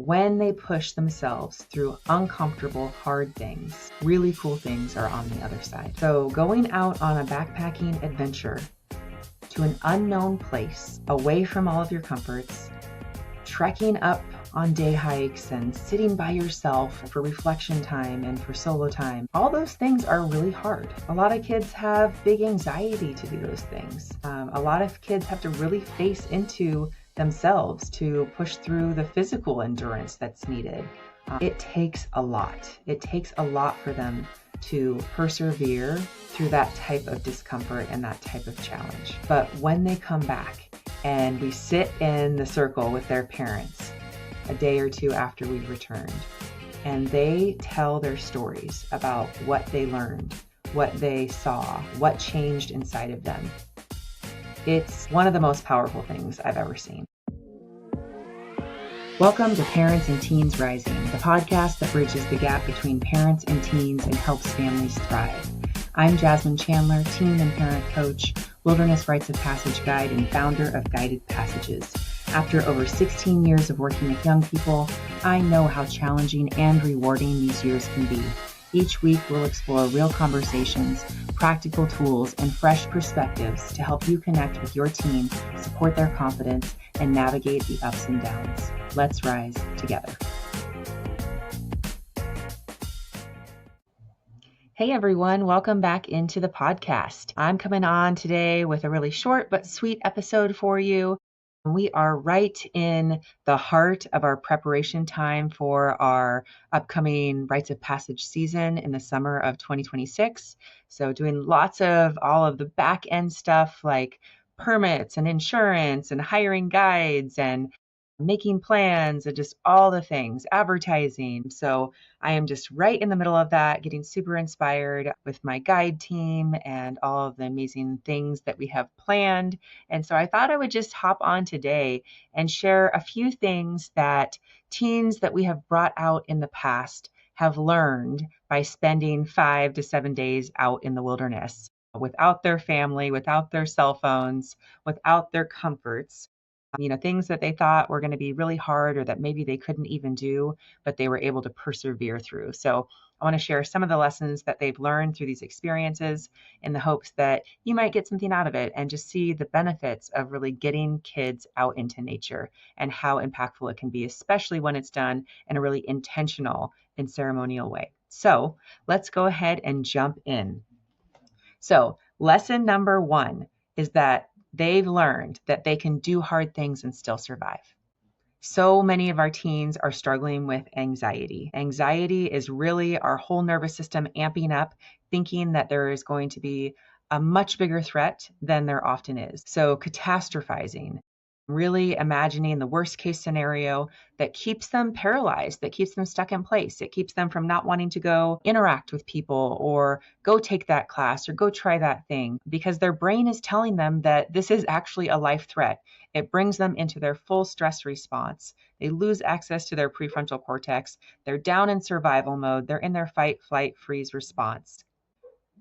when they push themselves through uncomfortable, hard things, really cool things are on the other side. So going out on a backpacking adventure to an unknown place, away from all of your comforts, trekking up on day hikes and sitting by yourself for reflection time and for solo time. All those things are really hard. A lot of kids have big anxiety to do those things. A lot of kids have to really face into themselves to push through the physical endurance that's needed. It takes a lot. It takes a lot for them to persevere through that type of discomfort and that type of challenge. But when they come back and we sit in the circle with their parents a day or two after we've returned, and they tell their stories about what they learned, what they saw, what changed inside of them, it's one of the most powerful things I've ever seen. Welcome to Parents and Teens Rising, the podcast that bridges the gap between parents and teens and helps families thrive. I'm Jasmine Chandler, teen and parent coach, wilderness rites of passage guide, and founder of Guided Passages. After over 16 years of working with young people, I know how challenging and rewarding these years can be. Each week, we'll explore real conversations, practical tools, and fresh perspectives to help you connect with your teen, support their confidence, and navigate the ups and downs. Let's rise together. Hey everyone, welcome back into the podcast. I'm coming on today with a really short but sweet episode for you. We are right in the heart of our preparation time for our upcoming Rites of Passage season in the summer of 2026. So doing lots of all of the back end stuff like permits and insurance and hiring guides and making plans and just all the things, advertising. So I am just right in the middle of that, getting super inspired with my guide team and all of the amazing things that we have planned. And so I thought I would just hop on today and share a few things that teens that we have brought out in the past have learned by spending 5 to 7 days out in the wilderness without their family, without their cell phones, without their comforts. Things that they thought were going to be really hard or that maybe they couldn't even do, but they were able to persevere through. So I want to share some of the lessons that they've learned through these experiences in the hopes that you might get something out of it and just see the benefits of really getting kids out into nature and how impactful it can be, especially when it's done in a really intentional and ceremonial way. So let's go ahead and jump in. So lesson number 1 is that they've learned that they can do hard things and still survive. So many of our teens are struggling with anxiety. Anxiety is really our whole nervous system amping up, thinking that there is going to be a much bigger threat than there often is. So catastrophizing, really imagining the worst case scenario that keeps them paralyzed, that keeps them stuck in place. It keeps them from not wanting to go interact with people or go take that class or go try that thing because their brain is telling them that this is actually a life threat. It brings them into their full stress response. They lose access to their prefrontal cortex. They're down in survival mode. They're in their fight, flight, freeze response.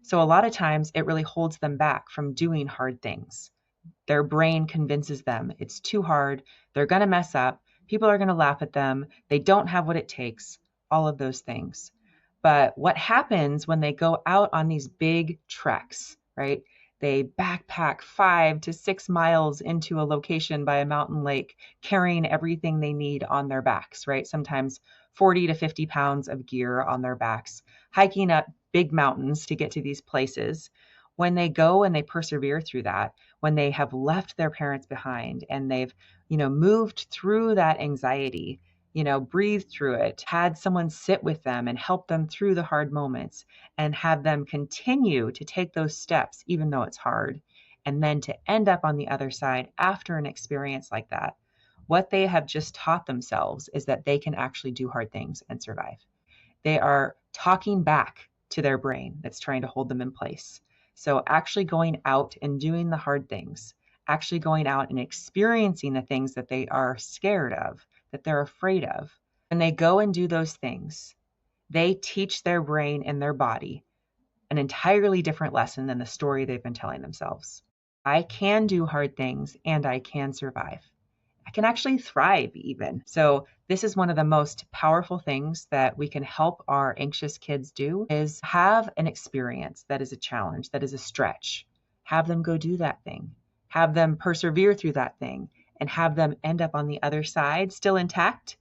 So a lot of times it really holds them back from doing hard things. Their brain convinces them it's too hard, they're going to mess up, people are going to laugh at them, they don't have what it takes, all of those things. But what happens when they go out on these big treks, right? They backpack 5 to 6 miles into a location by a mountain lake, carrying everything they need on their backs, right? Sometimes 40 to 50 pounds of gear on their backs, hiking up big mountains to get to these places. When they go and they persevere through that, when they have left their parents behind and they've, moved through that anxiety, breathed through it, had someone sit with them and help them through the hard moments and have them continue to take those steps, even though it's hard, and then to end up on the other side after an experience like that, what they have just taught themselves is that they can actually do hard things and survive. They are talking back to their brain that's trying to hold them in place. So actually going out and doing the hard things, actually going out and experiencing the things that they are scared of, that they're afraid of. When they go and do those things, they teach their brain and their body an entirely different lesson than the story they've been telling themselves. I can do hard things and I can survive. I can actually thrive even. So this is one of the most powerful things that we can help our anxious kids do is have an experience that is a challenge, that is a stretch. Have them go do that thing. Have them persevere through that thing and have them end up on the other side still intact.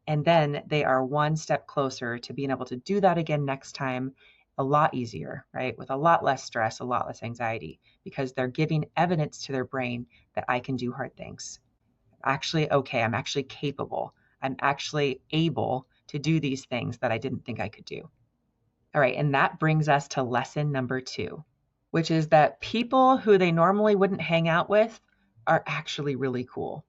And then they are one step closer to being able to do that again next time a lot easier, right? With a lot less stress, a lot less anxiety, because they're giving evidence to their brain that I can do hard things. Actually, okay, I'm actually capable. I'm actually able to do these things that I didn't think I could do. All right, and that brings us to lesson number 2, which is that people who they normally wouldn't hang out with are actually really cool.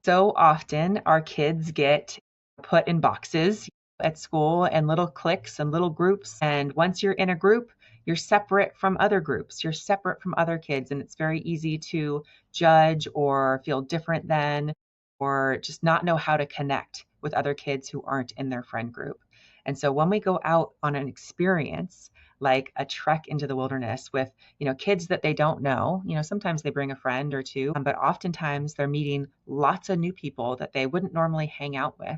So often our kids get put in boxes at school and little cliques and little groups. And once you're in a group, you're separate from other groups. You're separate from other kids. And it's very easy to judge or feel different than, or just not know how to connect with other kids who aren't in their friend group. And so when we go out on an experience, like a trek into the wilderness with, kids that they don't know, sometimes they bring a friend or two, but oftentimes they're meeting lots of new people that they wouldn't normally hang out with.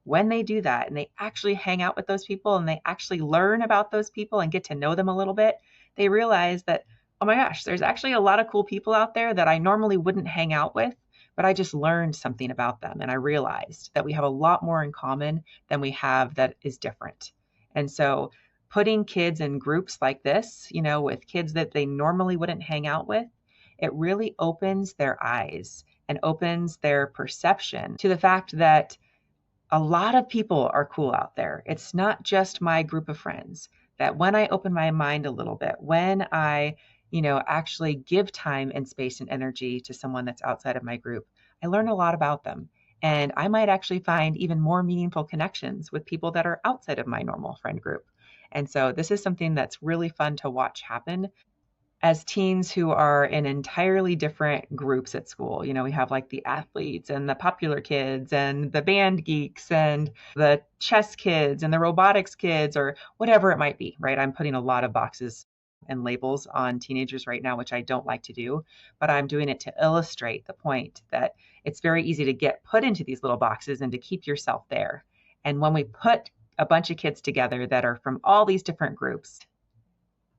When they do that and they actually hang out with those people and they actually learn about those people and get to know them a little bit, they realize that, oh my gosh, there's actually a lot of cool people out there that I normally wouldn't hang out with, but I just learned something about them. And I realized that we have a lot more in common than we have that is different. And so putting kids in groups like this, with kids that they normally wouldn't hang out with, it really opens their eyes and opens their perception to the fact that a lot of people are cool out there. It's not just my group of friends. That when I open my mind a little bit, when I, actually give time and space and energy to someone that's outside of my group, I learn a lot about them. And I might actually find even more meaningful connections with people that are outside of my normal friend group. And so this is something that's really fun to watch happen as teens who are in entirely different groups at school. We have like the athletes and the popular kids and the band geeks and the chess kids and the robotics kids or whatever it might be, right? I'm putting a lot of boxes and labels on teenagers right now, which I don't like to do, but I'm doing it to illustrate the point that it's very easy to get put into these little boxes and to keep yourself there. And when we put a bunch of kids together that are from all these different groups,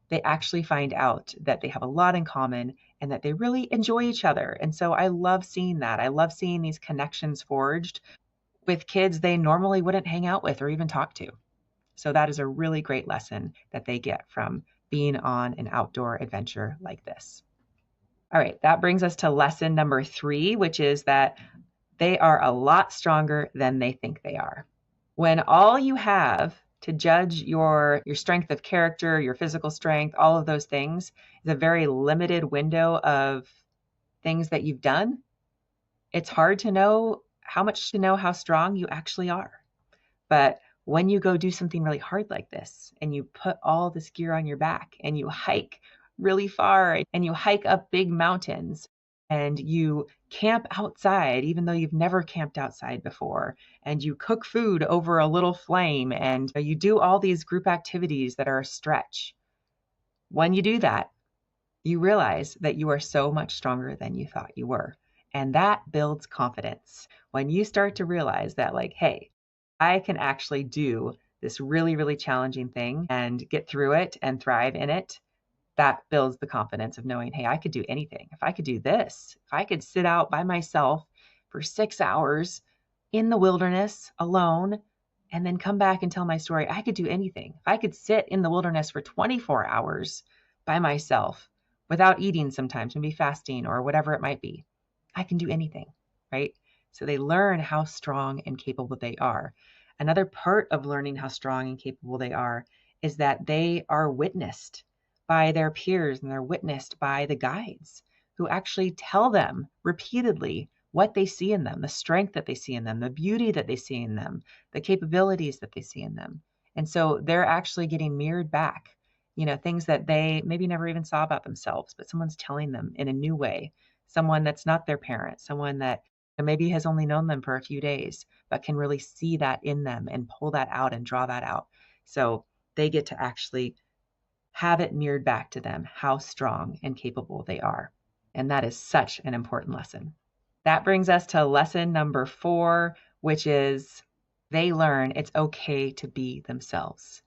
they actually find out that they have a lot in common and that they really enjoy each other. And so I love seeing that. I love seeing these connections forged with kids they normally wouldn't hang out with or even talk to. So that is a really great lesson that they get from being on an outdoor adventure like this. All right, that brings us to lesson number 3, which is that they are a lot stronger than they think they are. When all you have to judge your strength of character, your physical strength, all of those things is a very limited window of things that you've done, it's hard to know how strong you actually are. But when you go do something really hard like this and you put all this gear on your back and you hike really far and you hike up big mountains and you camp outside, even though you've never camped outside before, and you cook food over a little flame and you do all these group activities that are a stretch. When you do that, you realize that you are so much stronger than you thought you were. And that builds confidence. When you start to realize that, like, hey, I can actually do this really, really challenging thing and get through it and thrive in it, that builds the confidence of knowing, hey, I could do anything. If I could do this, if I could sit out by myself for 6 hours in the wilderness alone and then come back and tell my story, I could do anything. If I could sit in the wilderness for 24 hours by myself without eating sometimes, maybe fasting or whatever it might be, I can do anything, right? So they learn how strong and capable they are. Another part of learning how strong and capable they are is that they are witnessed by their peers and they're witnessed by the guides who actually tell them repeatedly what they see in them, the strength that they see in them, the beauty that they see in them, the capabilities that they see in them. And so they're actually getting mirrored back, things that they maybe never even saw about themselves, but someone's telling them in a new way, someone that's not their parent, someone that maybe has only known them for a few days, but can really see that in them and pull that out and draw that out. So they get to actually have it mirrored back to them how strong and capable they are. And that is such an important lesson. That brings us to lesson number 4, which is they learn it's okay to be themselves.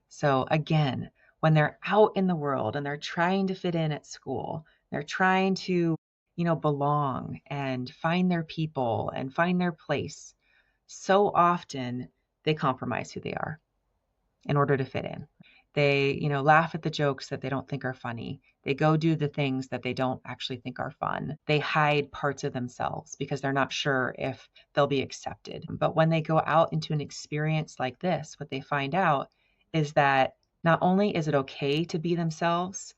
So again, when they're out in the world and they're trying to fit in at school, they're trying to, belong and find their people and find their place, so often they compromise who they are in order to fit in. They, laugh at the jokes that they don't think are funny. They go do the things that they don't actually think are fun. They hide parts of themselves because they're not sure if they'll be accepted. But when they go out into an experience like this, what they find out is that not only is it okay to be themselves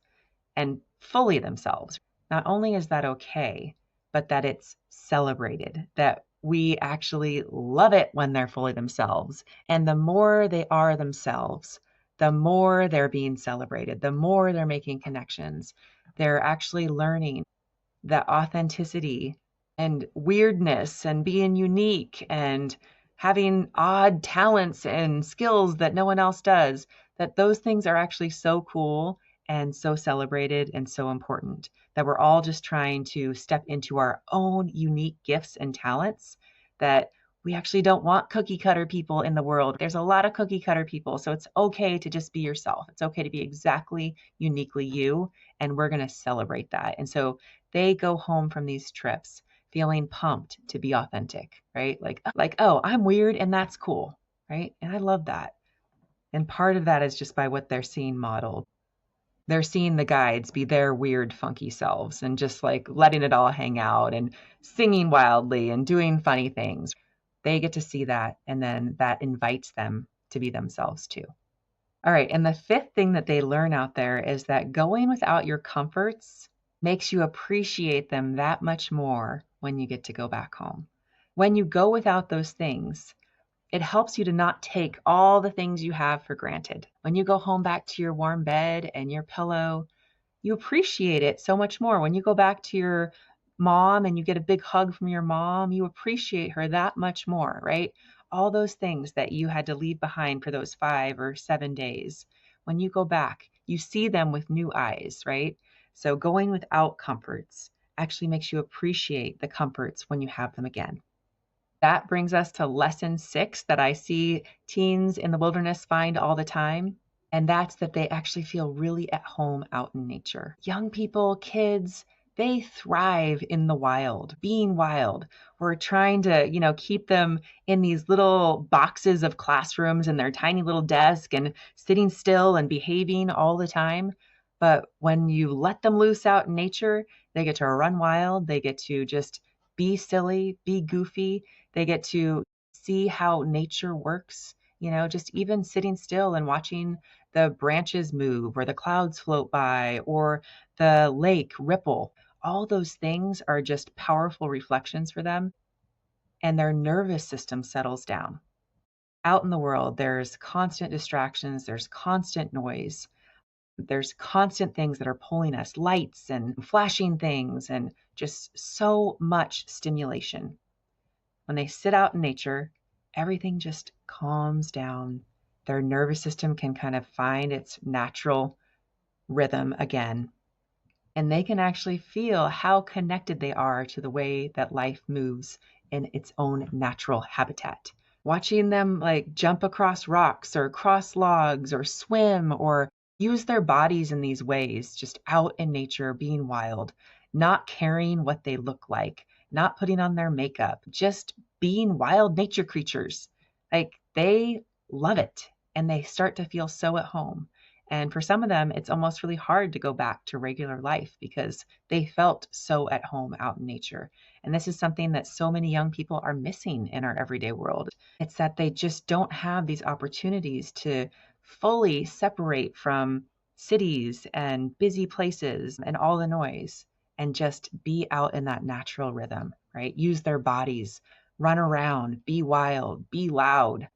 and fully themselves, not only is that okay, but that it's celebrated, that we actually love it when they're fully themselves. And the more they are themselves, the more they're being celebrated, the more they're making connections. They're actually learning that authenticity and weirdness and being unique and having odd talents and skills that no one else does, that those things are actually so cool and so celebrated and so important, that we're all just trying to step into our own unique gifts and talents, that we actually don't want cookie cutter people in the world. There's a lot of cookie cutter people. So it's okay to just be yourself. It's okay to be exactly uniquely you. And we're going to celebrate that. And so they go home from these trips feeling pumped to be authentic, right? Oh, I'm weird and that's cool, right? And I love that. And part of that is just by what they're seeing modeled. They're seeing the guides be their weird, funky selves and just like letting it all hang out and singing wildly and doing funny things. They get to see that, and then that invites them to be themselves too. All right. And the fifth thing that they learn out there is that going without your comforts makes you appreciate them that much more when you get to go back home. When you go without those things, it helps you to not take all the things you have for granted. When you go home back to your warm bed and your pillow, you appreciate it so much more. When you go back to your mom and you get a big hug from your mom, you appreciate her that much more, right? All those things that you had to leave behind for those 5 or 7 days. When you go back, you see them with new eyes, right? So going without comforts actually makes you appreciate the comforts when you have them again. That brings us to lesson 6 that I see teens in the wilderness find all the time. And that's that they actually feel really at home out in nature. Young people, kids, they thrive in the wild, being wild. We're trying to, keep them in these little boxes of classrooms and their tiny little desk and sitting still and behaving all the time. But when you let them loose out in nature, they get to run wild. They get to just be silly, be goofy. They get to see how nature works, just even sitting still and watching the branches move or the clouds float by or the lake ripple. All those things are just powerful reflections for them, and their nervous system settles down. Out in the world, there's constant distractions, there's constant noise, there's constant things that are pulling us, lights and flashing things, and just so much stimulation. When they sit out in nature, everything just calms down. Their nervous system can kind of find its natural rhythm again. And they can actually feel how connected they are to the way that life moves in its own natural habitat. Watching them like jump across rocks or cross logs or swim or use their bodies in these ways, just out in nature, being wild, not caring what they look like, not putting on their makeup, just being wild nature creatures. Like they love it and they start to feel so at home. And for some of them, it's almost really hard to go back to regular life because they felt so at home out in nature. And this is something that so many young people are missing in our everyday world. It's that they just don't have these opportunities to fully separate from cities and busy places and all the noise and just be out in that natural rhythm, right? Use their bodies, run around, be wild, be loud.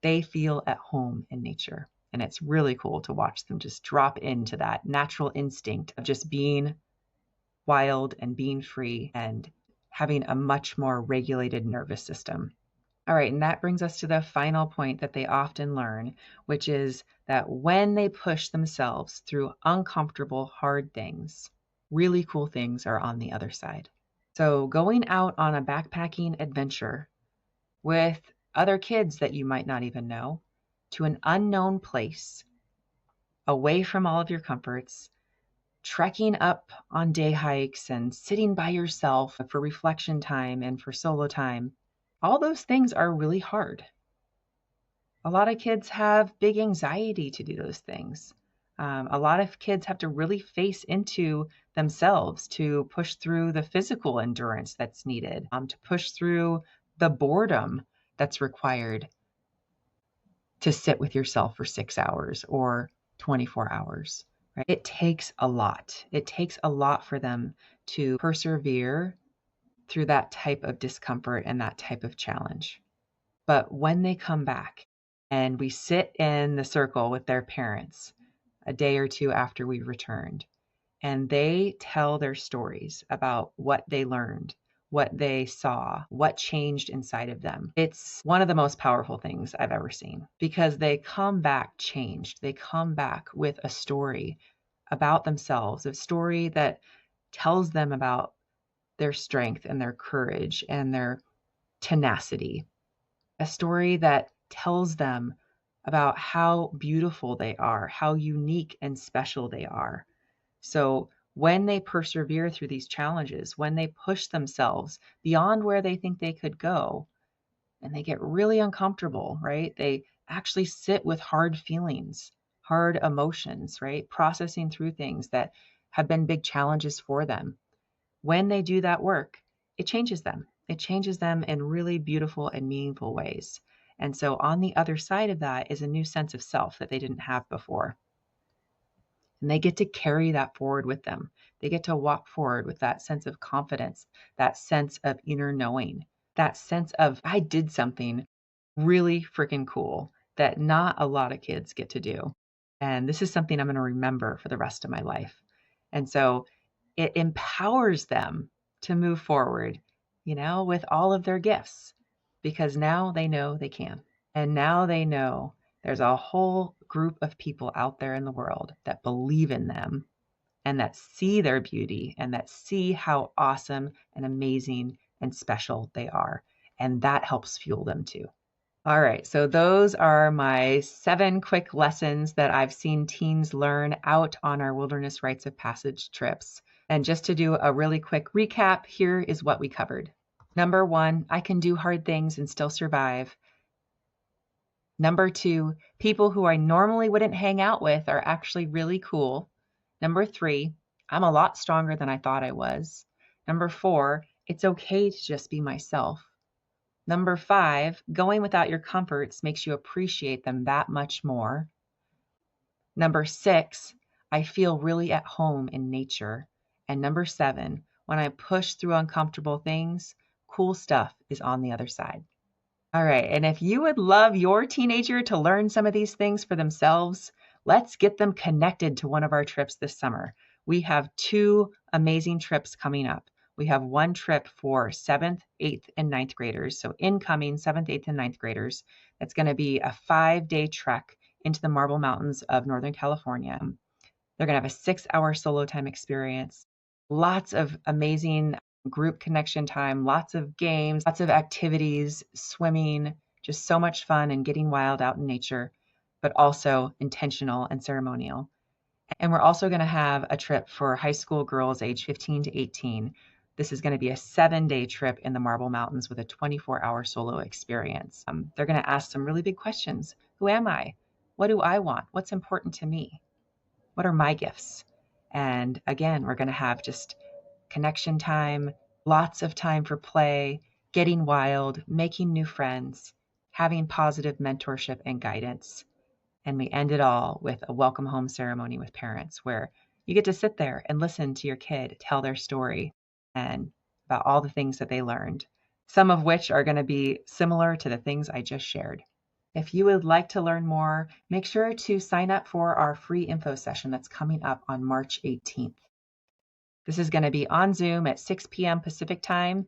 They feel at home in nature. And it's really cool to watch them just drop into that natural instinct of just being wild and being free and having a much more regulated nervous system. All right, and that brings us to the final point that they often learn, which is that when they push themselves through uncomfortable, hard things, really cool things are on the other side. So going out on a backpacking adventure with other kids that you might not even know to an unknown place, away from all of your comforts, trekking up on day hikes and sitting by yourself for reflection time and for solo time, all those things are really hard. A lot of kids have big anxiety to do those things. A lot of kids have to really face into themselves to push through the physical endurance that's needed, to push through the boredom that's required to sit with yourself for 6 hours or 24 hours. Right? It takes a lot. It takes a lot for them to persevere through that type of discomfort and that type of challenge. But when they come back and we sit in the circle with their parents a day or two after we returned, and they tell their stories about what they learned, what they saw, what changed inside of them. It's one of the most powerful things I've ever seen because they come back changed. They come back with a story about themselves, a story that tells them about their strength and their courage and their tenacity, a story that tells them about how beautiful they are, how unique and special they are. So when they persevere through these challenges, when they push themselves beyond where they think they could go, and they get really uncomfortable, right? They actually sit with hard feelings, hard emotions, right? Processing through things that have been big challenges for them. When they do that work, it changes them. It changes them in really beautiful and meaningful ways. And so on the other side of that is a new sense of self that they didn't have before. And they get to carry that forward with them. They get to walk forward with that sense of confidence, that sense of inner knowing, that sense of, I did something really freaking cool that not a lot of kids get to do. And this is something I'm going to remember for the rest of my life. And so it empowers them to move forward, with all of their gifts because now they know they can. And now they know there's a whole group of people out there in the world that believe in them and that see their beauty and that see how awesome and amazing and special they are. And that helps fuel them too. All right, so those are my 7 quick lessons that I've seen teens learn out on our Wilderness Rites of Passage trips. And just to do a really quick recap, here is what we covered. Number 1, I can do hard things and still survive. Number 2, people who I normally wouldn't hang out with are actually really cool. Number 3, I'm a lot stronger than I thought I was. Number 4, it's okay to just be myself. Number 5, going without your comforts makes you appreciate them that much more. Number 6, I feel really at home in nature. And number 7, when I push through uncomfortable things, cool stuff is on the other side. All right, and if you would love your teenager to learn some of these things for themselves, let's get them connected to one of our trips this summer. We have 2 amazing trips coming up. We have one trip for 7th, 8th, and 9th graders. So incoming 7th, 8th, and 9th graders. That's going to be a 5-day trek into the Marble Mountains of Northern California. They're going to have a 6-hour solo time experience. Lots of amazing group connection time, lots of games, lots of activities, swimming, just so much fun and getting wild out in nature, but also intentional and ceremonial. And we're also going to have a trip for high school girls age 15 to 18. This is going to be a 7-day trip in the Marble Mountains with a 24-hour solo experience. They're going to ask some really big questions. Who am I? What do I want? What's important to me? What are my gifts? And again, we're going to have just connection time, lots of time for play, getting wild, making new friends, having positive mentorship and guidance. And we end it all with a welcome home ceremony with parents where you get to sit there and listen to your kid tell their story and about all the things that they learned, some of which are going to be similar to the things I just shared. If you would like to learn more, make sure to sign up for our free info session that's coming up on March 18th. This is going to be on Zoom at 6 p.m. Pacific time.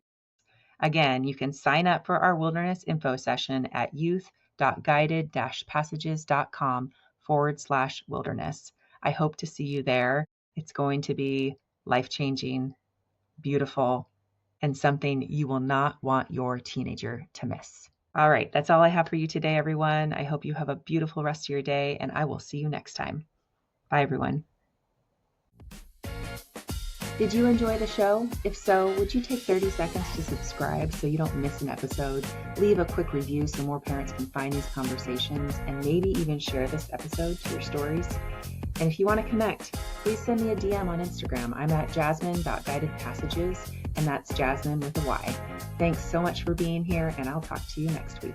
Again, you can sign up for our wilderness info session at youth.guided-passages.com/wilderness. I hope to see you there. It's going to be life-changing, beautiful, and something you will not want your teenager to miss. All right, that's all I have for you today, everyone. I hope you have a beautiful rest of your day, and I will see you next time. Bye, everyone. Did you enjoy the show? If so, would you take 30 seconds to subscribe so you don't miss an episode? Leave a quick review so more parents can find these conversations, and maybe even share this episode to your stories. And if you want to connect, please send me a DM on Instagram. I'm at jasmine.guidedpassages, and that's Jasmine with a Y. Thanks so much for being here, and I'll talk to you next week.